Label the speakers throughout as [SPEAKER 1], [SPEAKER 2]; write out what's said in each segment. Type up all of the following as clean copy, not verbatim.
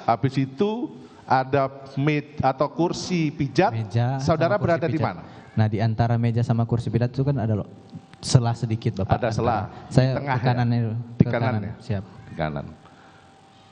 [SPEAKER 1] Habis itu ada atau kursi pijat.
[SPEAKER 2] Meja
[SPEAKER 1] Saudara
[SPEAKER 2] sama kursi
[SPEAKER 1] berada di
[SPEAKER 2] pijat.
[SPEAKER 1] mana?
[SPEAKER 2] Nah, di antara meja sama kursi pijat itu kan ada selah sedikit, Bapak.
[SPEAKER 1] Ada selah.
[SPEAKER 2] Saya
[SPEAKER 1] Tengah
[SPEAKER 2] ke kanan
[SPEAKER 1] ya?
[SPEAKER 2] itu.
[SPEAKER 1] Di
[SPEAKER 2] Ke
[SPEAKER 1] kanan
[SPEAKER 2] kanan.
[SPEAKER 1] ya?
[SPEAKER 2] Siap.
[SPEAKER 1] Di kanan.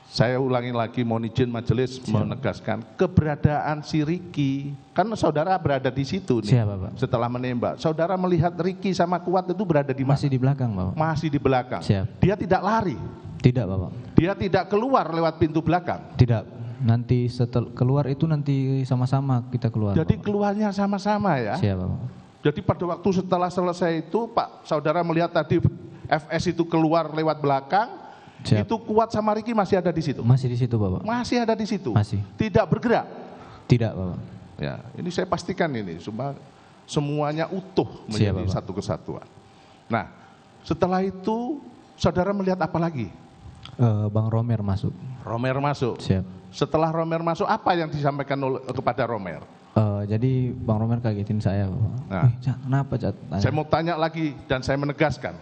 [SPEAKER 1] Saya ulangi lagi, mohon izin majelis menegaskan keberadaan si Ricky. Kan saudara berada di situ nih.
[SPEAKER 2] Siap, Bapak.
[SPEAKER 1] Setelah menembak, saudara melihat Ricky sama Kuat itu berada di mana?
[SPEAKER 2] Masih di belakang, Bapak.
[SPEAKER 1] Masih di belakang.
[SPEAKER 2] Siap.
[SPEAKER 1] Dia tidak lari.
[SPEAKER 2] Tidak, Bapak.
[SPEAKER 1] Dia tidak keluar lewat pintu belakang.
[SPEAKER 2] Tidak. Nanti setelah keluar itu nanti sama-sama kita keluar.
[SPEAKER 1] Jadi
[SPEAKER 2] Bapak.
[SPEAKER 1] keluarnya sama-sama ya.
[SPEAKER 2] Siap, Bapak.
[SPEAKER 1] Jadi pada waktu setelah selesai itu, Pak, saudara melihat tadi FS itu keluar lewat belakang.
[SPEAKER 2] Siap.
[SPEAKER 1] Itu Kuat sama Ricky masih ada di situ.
[SPEAKER 2] Masih di situ, Bapak.
[SPEAKER 1] Masih ada di situ.
[SPEAKER 2] Masih.
[SPEAKER 1] Tidak bergerak.
[SPEAKER 2] Tidak, Bapak.
[SPEAKER 1] Ya, ini saya pastikan ini semuanya utuh
[SPEAKER 2] Siap,
[SPEAKER 1] menjadi
[SPEAKER 2] Bapak.
[SPEAKER 1] satu kesatuan. Nah, setelah itu saudara melihat apa lagi?
[SPEAKER 2] Bang Romer masuk.
[SPEAKER 1] Romer masuk.
[SPEAKER 2] Siap.
[SPEAKER 1] Setelah Romer masuk, apa yang disampaikan kepada Romer?
[SPEAKER 2] Jadi Bang Romer kagetin saya, Bapak.
[SPEAKER 1] Nah.
[SPEAKER 2] Cat, kenapa, Cat?
[SPEAKER 1] Saya mau tanya lagi dan saya menegaskan.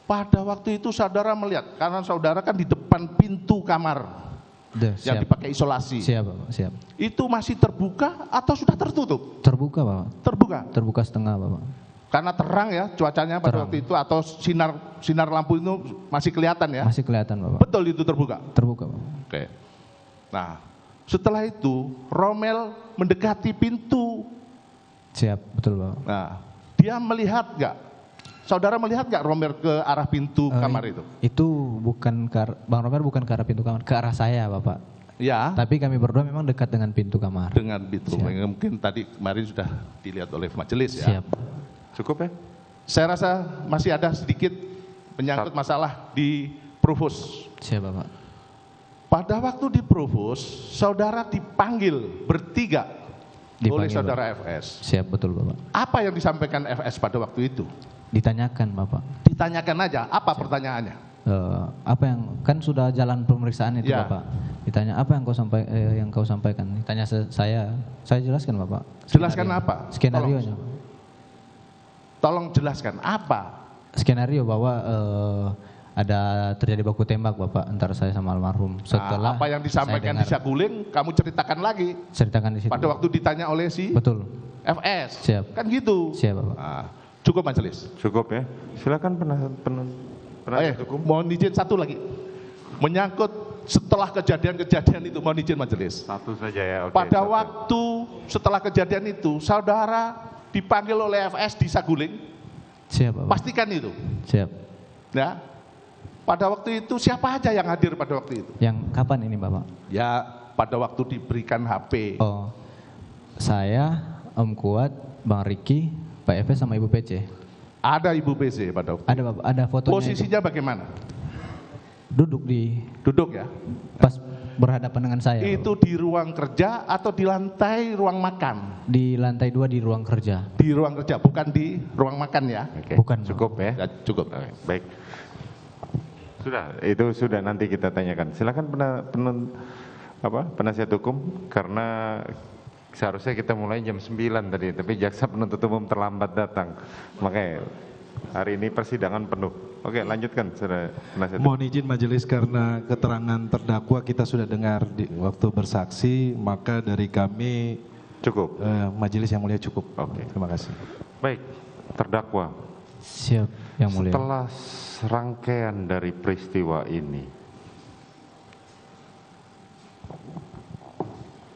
[SPEAKER 1] Pada waktu itu saudara melihat, karena saudara kan di depan pintu kamar yang
[SPEAKER 2] Siap.
[SPEAKER 1] dipakai isolasi.
[SPEAKER 2] Siap, Bapak. Siap.
[SPEAKER 1] Itu masih terbuka atau sudah tertutup?
[SPEAKER 2] Terbuka, Bapak.
[SPEAKER 1] Terbuka.
[SPEAKER 2] Terbuka setengah, Bapak.
[SPEAKER 1] Karena terang ya cuacanya pada
[SPEAKER 2] Terang.
[SPEAKER 1] waktu itu, atau sinar lampu itu masih kelihatan ya?
[SPEAKER 2] Masih kelihatan, Bapak.
[SPEAKER 1] Betul itu terbuka.
[SPEAKER 2] Terbuka, Bapak.
[SPEAKER 1] Oke. Nah, setelah itu Romel mendekati pintu.
[SPEAKER 2] Siap, betul, Bapak.
[SPEAKER 1] Nah, dia melihat nggak? Saudara melihat nggak Romel ke arah pintu kamar itu?
[SPEAKER 2] Itu bukan Bang Romer bukan ke arah pintu kamar, ke arah saya, Bapak.
[SPEAKER 1] Ya.
[SPEAKER 2] Tapi kami berdua memang dekat dengan pintu kamar.
[SPEAKER 1] Dengan pintu.
[SPEAKER 2] Siap.
[SPEAKER 1] Mungkin tadi kemarin sudah dilihat oleh majelis ya.
[SPEAKER 2] Siap.
[SPEAKER 3] Cukup ya?
[SPEAKER 1] Saya rasa masih ada sedikit menyangkut masalah di Provos.
[SPEAKER 2] Siap, Bapak.
[SPEAKER 1] Pada waktu di Provos, saudara dipanggil bertiga oleh
[SPEAKER 2] Dipanggil,
[SPEAKER 1] saudara FS.
[SPEAKER 2] Siap, betul, Bapak.
[SPEAKER 1] Apa yang disampaikan FS pada waktu itu?
[SPEAKER 2] Ditanyakan, Bapak.
[SPEAKER 1] Ditanyakan aja, apa pertanyaannya?
[SPEAKER 2] Apa yang kan sudah jalan pemeriksaan itu,
[SPEAKER 1] Ya.
[SPEAKER 2] Bapak. Ditanya apa yang kau sampaikan? Ditanya saya jelaskan, Bapak.
[SPEAKER 1] Jelaskan
[SPEAKER 2] Skenario.
[SPEAKER 1] apa?
[SPEAKER 2] Skenario-nya.
[SPEAKER 1] Tolong jelaskan apa?
[SPEAKER 2] Skenario bahwa ada terjadi baku tembak, Bapak, antara saya sama almarhum. Setelah
[SPEAKER 1] Apa yang disampaikan di
[SPEAKER 2] saya dengar,
[SPEAKER 1] Saguling, kamu ceritakan lagi
[SPEAKER 2] ceritakan di situ.
[SPEAKER 1] pada waktu ditanya oleh si
[SPEAKER 2] Betul.
[SPEAKER 1] FS.
[SPEAKER 2] Siap.
[SPEAKER 1] Kan gitu.
[SPEAKER 2] Siap, Bapak.
[SPEAKER 1] Nah, cukup majelis.
[SPEAKER 3] Cukup ya? Silakan penasihat hukum.
[SPEAKER 1] Mohon izin satu lagi. Menyangkut setelah kejadian-kejadian itu, mohon izin majelis.
[SPEAKER 3] Satu saja ya. Oke,
[SPEAKER 1] Pada
[SPEAKER 3] satu.
[SPEAKER 1] waktu setelah kejadian itu, saudara dipanggil oleh FS di Saguling,
[SPEAKER 2] Siap, Bapak.
[SPEAKER 1] pastikan itu.
[SPEAKER 2] Siap.
[SPEAKER 1] Ya. Pada waktu itu siapa aja yang hadir pada waktu itu?
[SPEAKER 2] Yang kapan ini, Bapak?
[SPEAKER 1] Ya, pada waktu diberikan HP.
[SPEAKER 2] Oh, saya, Om Kuat, Bang Riki, Pak Efes sama Ibu PC.
[SPEAKER 1] Ada Ibu PC pada waktu.
[SPEAKER 2] Ada, Bapak, ada fotonya.
[SPEAKER 1] Posisinya bagaimana?
[SPEAKER 2] Duduk di
[SPEAKER 1] Duduk ya.
[SPEAKER 2] pas berhadapan dengan saya.
[SPEAKER 1] Itu di ruang kerja atau di lantai ruang makan?
[SPEAKER 2] Bapak. Di lantai 2 di ruang kerja.
[SPEAKER 1] Di ruang kerja, bukan di ruang makan ya.
[SPEAKER 3] Oke,
[SPEAKER 2] Bukan,
[SPEAKER 3] cukup ya.
[SPEAKER 1] Ya, cukup.
[SPEAKER 3] Oke, baik. Itu sudah nanti kita tanyakan. Silakan penasihat hukum, karena seharusnya kita mulai jam 9 tadi, tapi jaksa penuntut umum terlambat datang. Makanya hari ini persidangan penuh. Oke, lanjutkan, saudara penasihat hukum.
[SPEAKER 4] Mohon izin majelis, karena keterangan terdakwa kita sudah dengar di waktu bersaksi, maka dari kami
[SPEAKER 3] Cukup.
[SPEAKER 4] majelis yang mulia cukup.
[SPEAKER 3] Oke.
[SPEAKER 4] Terima kasih.
[SPEAKER 3] Baik, terdakwa.
[SPEAKER 2] Siap, yang mulia.
[SPEAKER 3] Setelah serangkaian dari peristiwa ini,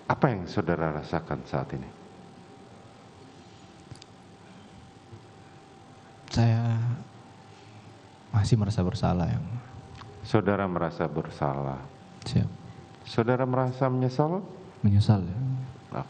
[SPEAKER 3] apa yang saudara rasakan saat ini?
[SPEAKER 2] Saya masih merasa bersalah, yang
[SPEAKER 3] Saudara merasa bersalah.
[SPEAKER 2] siap.
[SPEAKER 3] Saudara merasa menyesal?
[SPEAKER 2] Menyesal, ya.